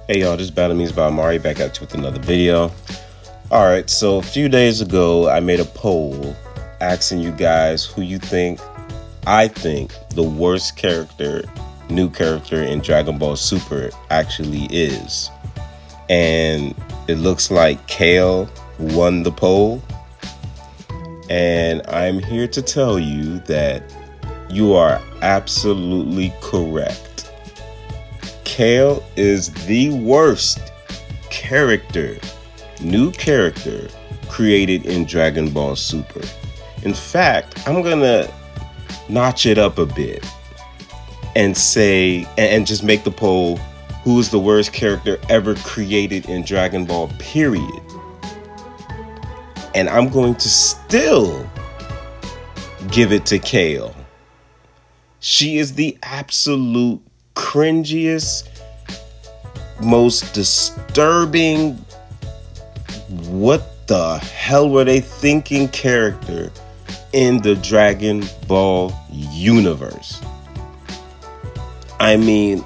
Hey y'all, this is Battle Means by Omari back at you with another video. Alright, so a few days ago I made a poll asking you guys who you think I think the worst new character in Dragon Ball Super actually is. And it looks like Kale won the poll. And I'm here to tell you that you are absolutely correct. Kale is the worst new character created in Dragon Ball Super. In fact, I'm gonna notch it up a bit and say, and just make the poll, who is the worst character ever created in Dragon Ball, period. And I'm going to still give it to Kale. She is the absolute cringiest, most disturbing, what the hell were they thinking character in the Dragon Ball universe. I mean,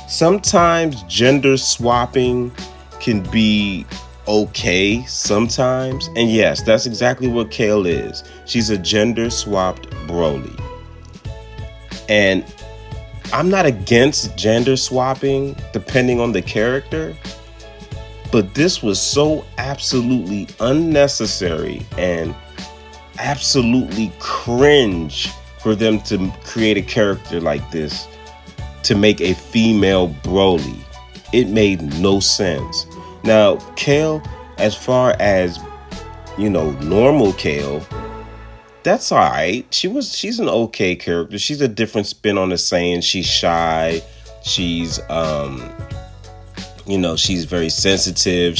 sometimes gender swapping can be okay sometimes, and yes, that's exactly what Kale is. She's a gender swapped Broly. And I'm not against gender swapping depending on the character, but this was so absolutely unnecessary and absolutely cringe for them to create a character like this to make a female Broly. It made no sense. Now, Kale, as far as, normal Kale, that's all right. She's an okay character. She's a different spin on the Saiyan. She's shy. She's, she's very sensitive.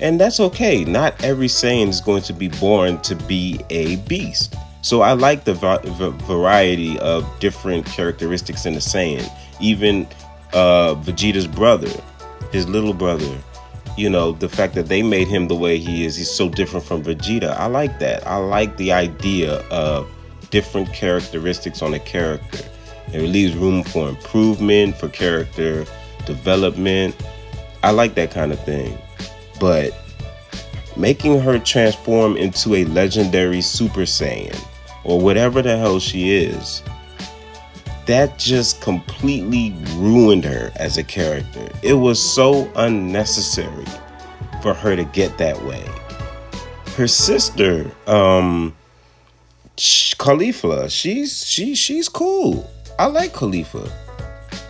And that's okay. Not every Saiyan is going to be born to be a beast. So I like the variety of different characteristics in the Saiyan. Even Vegeta's brother, his little brother, the fact that they made him the way he is, he's so different from Vegeta. I like that. I like the idea of different characteristics on a character. It leaves room for improvement, for character development. I like that kind of thing. But making her transform into a legendary Super Saiyan, or whatever the hell she is, that just completely ruined her as a character. It was so unnecessary for her to get that way. Her sister, Khalifa, she's cool. I like Khalifa.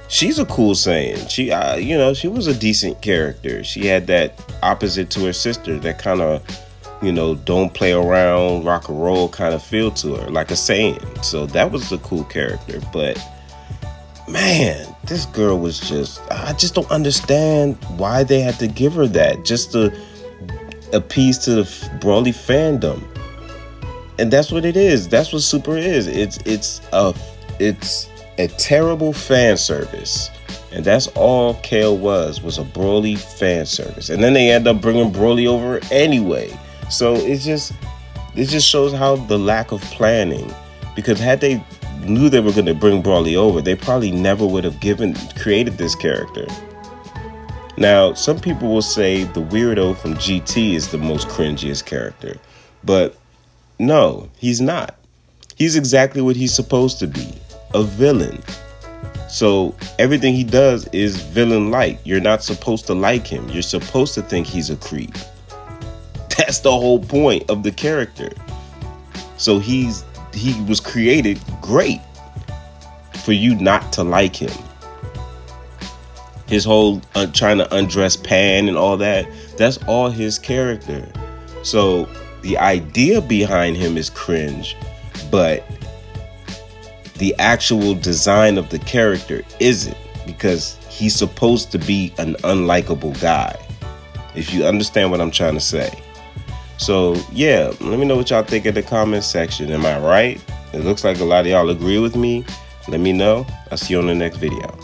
She's a cool Saiyan. She was a decent character. She had that opposite to her sister, that kind of, don't play around, rock and roll kind of feel to her, like a Saiyan. So that was a cool character. But man, this girl was I just don't understand why they had to give her that, just to appease to the Broly fandom. And that's what it is. That's what Super is. It's a terrible fan service. And that's all Kale was a Broly fan service. And then they end up bringing Broly over anyway. So it just shows how the lack of planning, because had they knew they were going to bring Broly over, they probably never would have created this character. Now, some people will say the weirdo from GT is the most cringiest character, but no, he's not. He's exactly what he's supposed to be, a villain. So everything he does is villain-like. You're not supposed to like him. You're supposed to think he's a creep. That's the whole point of the character. So he was created great for you not to like him. His whole trying to undress Pan and all that, that's all his character. So the idea behind him is cringe, but the actual design of the character isn't, because he's supposed to be an unlikable guy, if you understand what I'm trying to say. So yeah, let me know what y'all think in the comment section. Am I right? It looks like a lot of y'all agree with me. Let me know. I'll see you on the next video.